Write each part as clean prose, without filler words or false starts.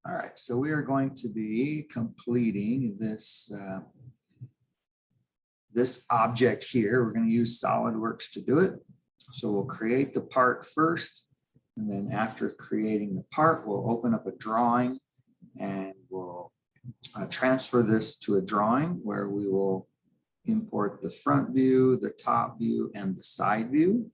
All right, so we are going to be completing this this object here. We're going to use SolidWorks to do it. So we'll create the part first, and then after creating the part, we'll open up a drawing and we'll transfer this to a drawing where we will import the front view, the top view, and the side view.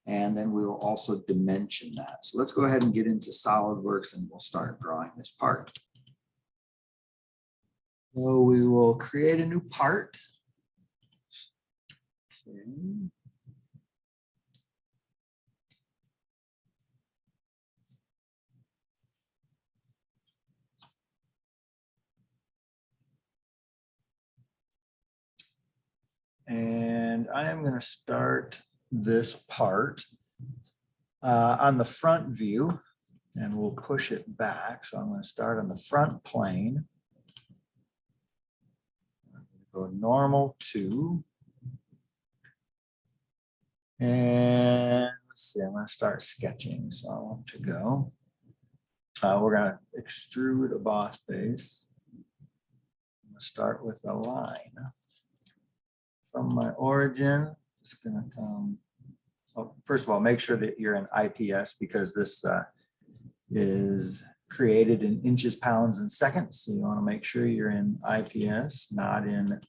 And then we will also dimension that. So let's go ahead and get into SolidWorks and we'll start drawing this part. So we will create a new part. Okay. And I am going to start this part on the front view, and we'll push it back. So I'm going to start on the front plane. Go normal 2. And let's see, I'm going to start sketching. So I want to go. We're going to extrude a boss base. I'm going to start with a line. From my origin, it's going to come. Well, first of all, make sure that you're in IPS because this is created in inches, pounds, and seconds. So you want to make sure you're in IPS, not in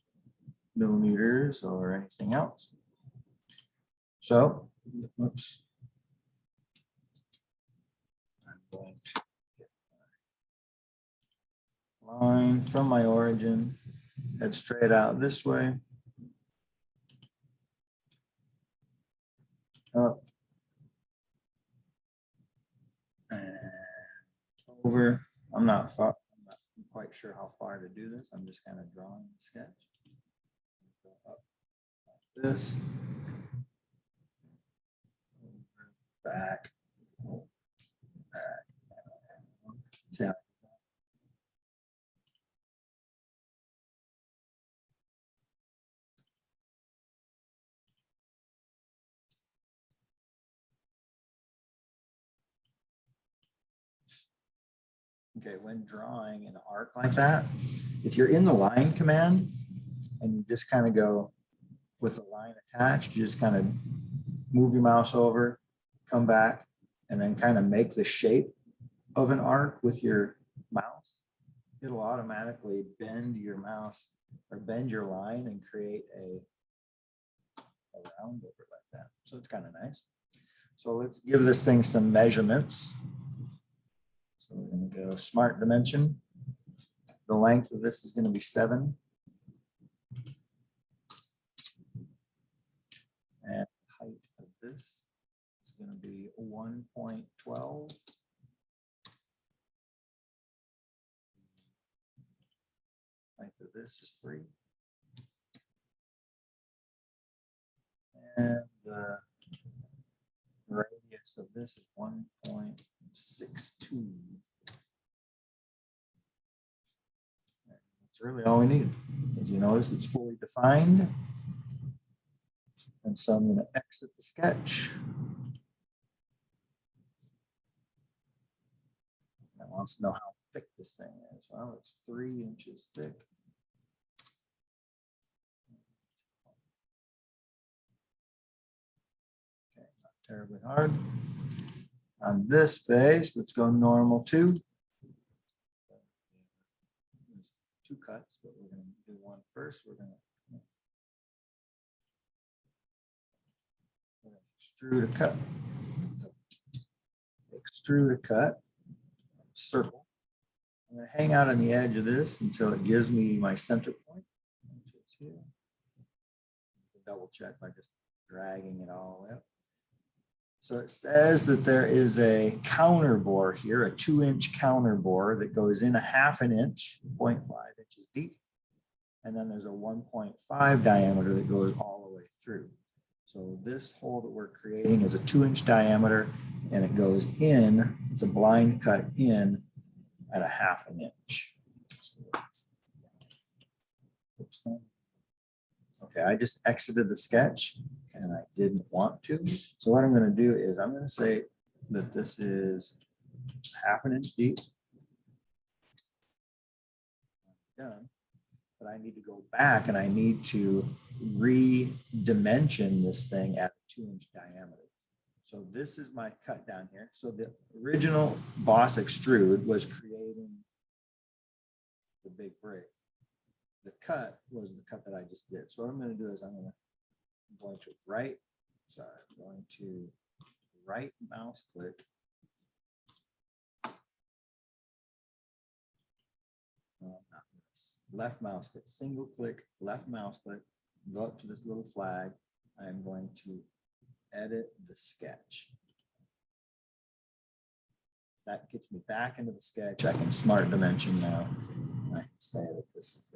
millimeters or anything else. So, oops. I'm going to get my line from my origin, head straight out this way. Up and over. I'm not quite sure how far to do this. I'm just kind of drawing the sketch. Go up like this. Back. Back. See how okay, when drawing an arc like that, if you're in the line command and you just kind of go with the line attached, you just kind of move your mouse over, come back, and then kind of make the shape of an arc with your mouse. It'll automatically bend your mouse or bend your line and create a round over like that. So it's kind of nice. So let's give this thing some measurements. So we're going to go smart dimension. The length of this is going to be 7. And the height of this is going to be 1.12. Height of this is 3. And the radius of this is 1.62. That's really all we need. As you notice, it's fully defined. And so I'm going to exit the sketch. It wants to know how thick this thing is. Well, it's 3 inches thick. Okay, not terribly hard. On this face, let's go normal 2. There's 2 cuts, but we're going to do one first. We're going to extrude a cut. So extrude a cut, circle. I'm going to hang out on the edge of this until it gives me my center point. Which is here. Double check by just dragging it all the way up. So it says that there is a counter bore here, a 2-inch counter bore that goes in a 1/2 inch, 0.5 inches deep. And then there's a 1.5 diameter that goes all the way through. So this hole that we're creating is a 2-inch diameter and it goes in, it's a blind cut in at a 1/2 inch. Okay, I just exited the sketch and I didn't want to. So what I'm going to do is I'm going to say that this is 1/2 inch deep done. But I need to go back and I need to re-dimension this thing at a 2-inch diameter. So this is my cut down here. So the original Boss Extrude was creating the big break. The cut was the cut that I just did. So what I'm going to do is I'm going to right mouse click. Left mouse click, single click, left mouse click, go up to this little flag. I'm going to edit the sketch. That gets me back into the sketch. I can smart dimension now. I can say that this is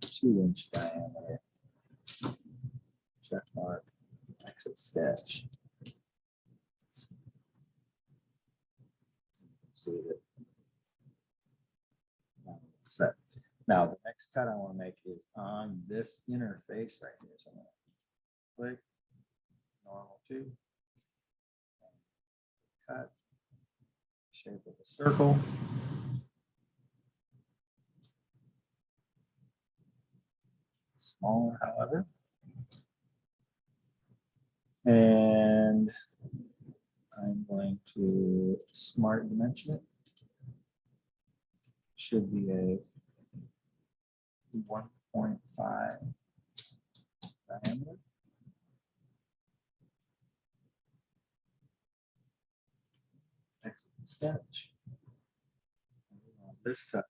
a 2-inch diameter. Check mark, exit sketch. See that. Set. Now the next cut I want to make is on this interface right here. So I'm going to click normal to cut shape of a circle. Smaller, however. And I'm going to smart dimension it. Should be a 1.5 diameter. Exit the sketch. This cut.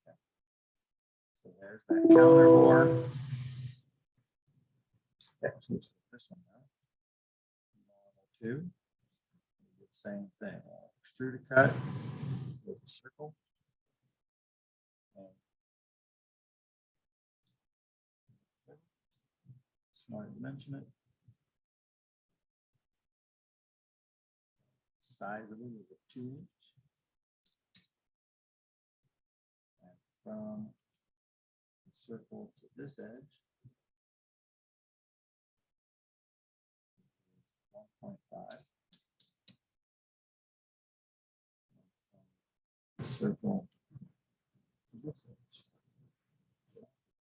Okay. So there's that counter bore. Okay, so this one now. Normal 2. Same thing. Extrude a cut with a circle. And smart dimension it. Size of it is a 2-inch. And from the circle to this edge, 1.5. Circle to this edge,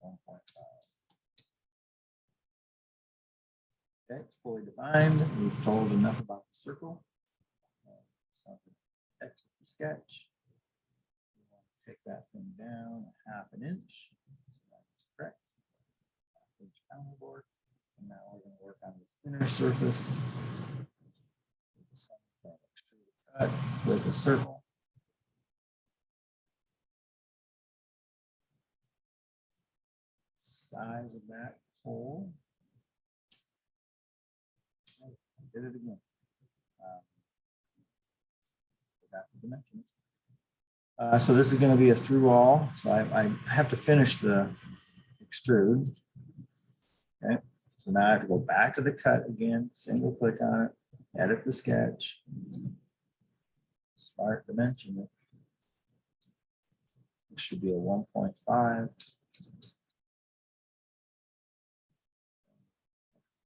1.5. Okay, it's fully defined. We've told enough about the circle. So exit the sketch. We want to take that thing down 1/2 inch. So that's correct. 1/2 inch counter board. And now we're going to work on this inner surface. The same thing, extrude cut with a circle. Size of that hole. I did it again. Forgot to dimension it. So this is going to be a through all. So I have to finish the extrude. Okay. So now I have to go back to the cut again, single click on it, edit the sketch, smart dimension it. It should be a 1.5.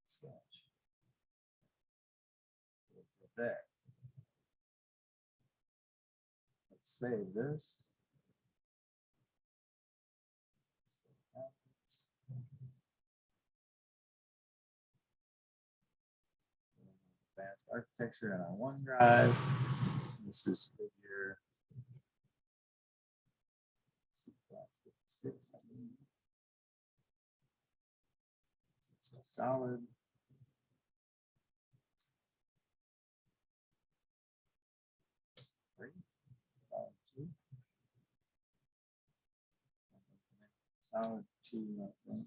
Sketch. There. Let's save this. Advanced architecture and on OneDrive. This is figure 6. It's a solid. Solid 2, I think.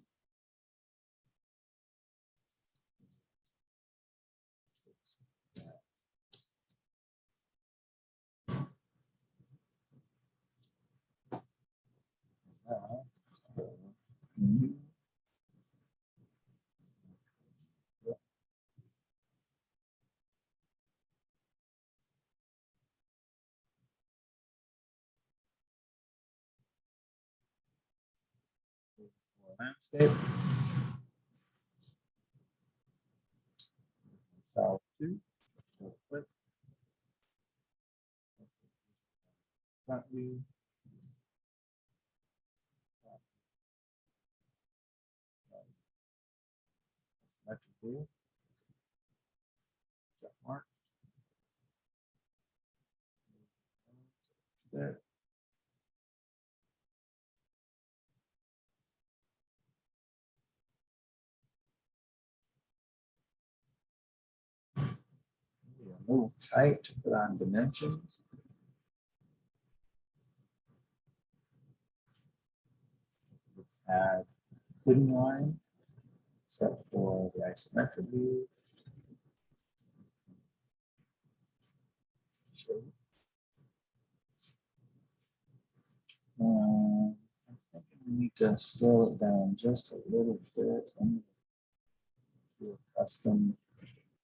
Landscape. So 2. So flip. Front view. Symmetric view. Check mark. There. Move tight to put on dimensions. Add hidden lines, except for the isometric view. I'm thinking we need to scale it down just a little bit. I'm going to do a custom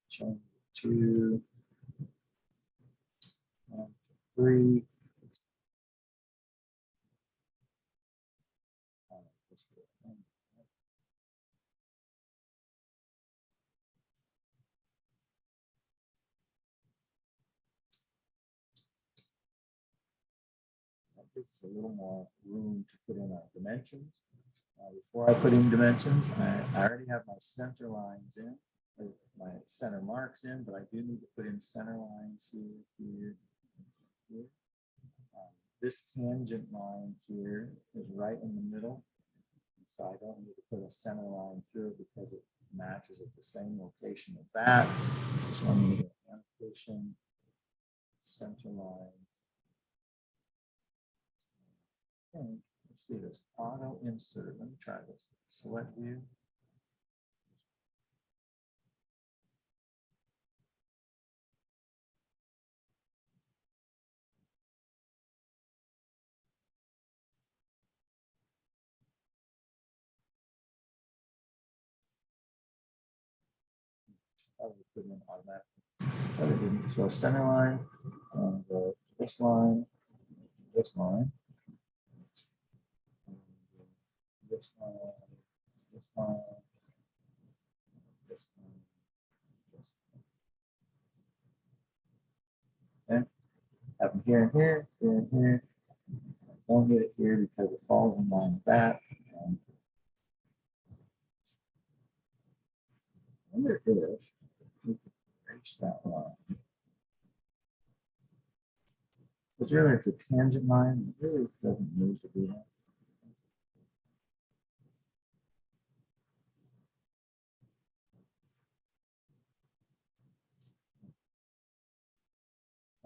change to 3. That gives us a little more room to put in our dimensions. Before I put in dimensions, I already have my center lines in, or my center marks in, but I do need to put in center lines here, here, here. This tangent line here is right in the middle, so I don't need to put a center line through it because it matches at the same location of that. So I'm going to get annotation, center lines. Okay, let's see this auto insert. Let me try this. Select view. I would put in automatically. But it didn't. So center line, and this line, this line, this line, this line, this line, this line. Okay. Have them here and here, here and here. I don't get it here because it falls in line with that. And I wonder if we can erase that line. Because really it's a tangent line. It really doesn't need to be that.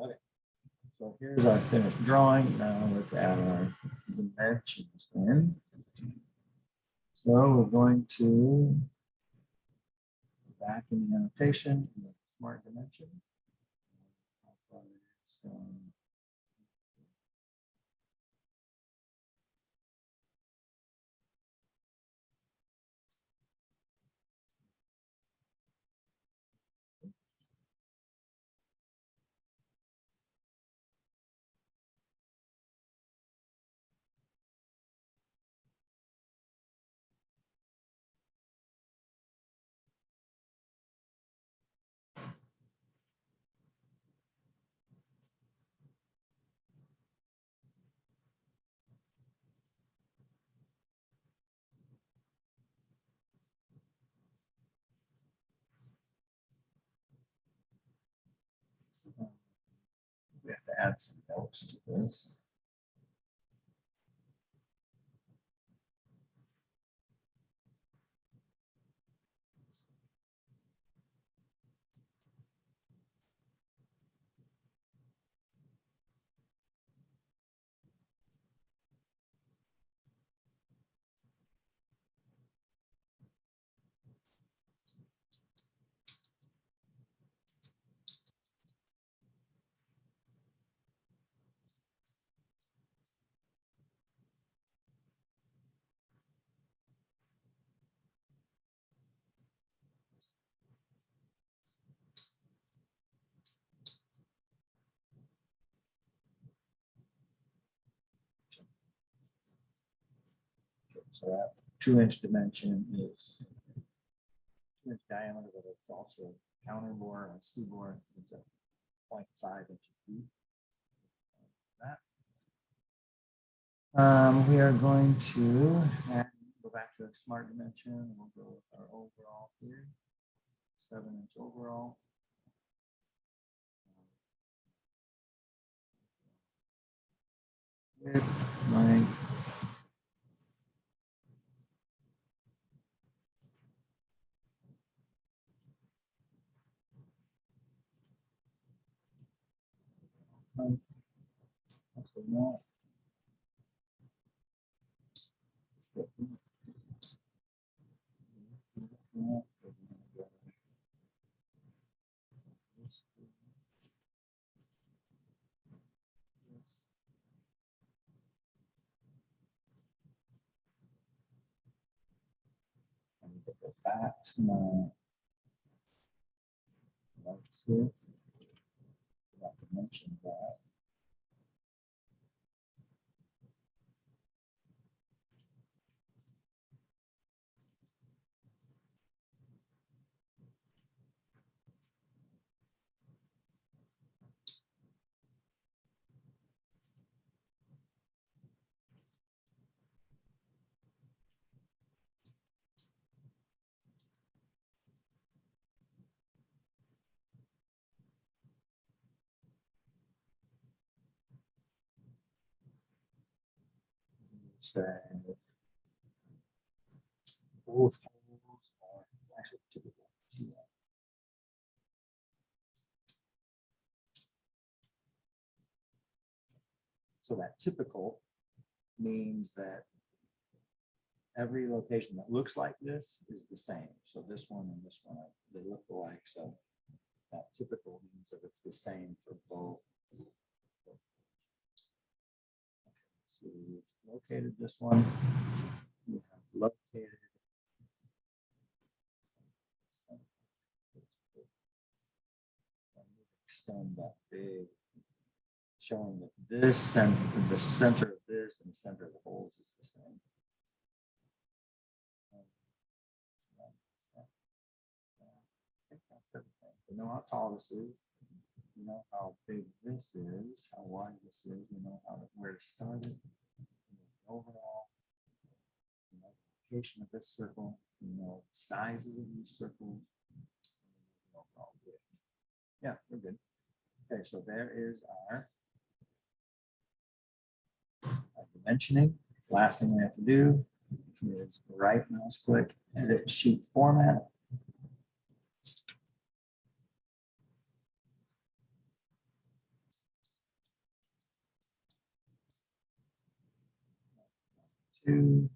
Okay. So here's our finished drawing. Now let's add our dimensions in. So we're going to go back in the annotation, smart dimension. We have to add some notes to this. So that 2-inch dimension is 2-inch diameter, but it's also a counter bore and a C bore. It's a 0.5 inches deep. We are going to go back to a smart dimension. We'll go with our overall here, 7-inch overall. Width, length. That's what we want. I need to go back to my notes here. I have to mention that. Say both holes are actually typical. So that typical means that every location that looks like this is the same. So this one and this one, they look alike. So that typical means that it's the same for both. Okay, so we've located this one. We have located. Extend that big, showing that this and the center of this and the center of the holes is the same. I think that's everything. We know how tall this is. We know how big this is, how wide this is. We know where to start it. Overall, you know, the location of this circle. You know, sizes of these circles. Yeah, we're good. Okay, so there is our dimensioning. Last thing we have to do is right mouse click, edit sheet format. Two.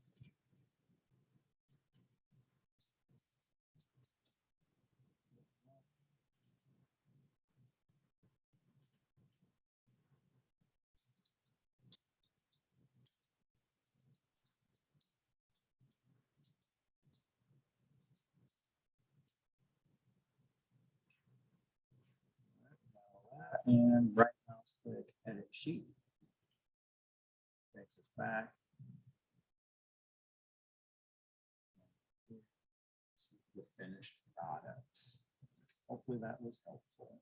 And right mouse click, edit sheet. Takes us back. The finished products. Hopefully that was helpful.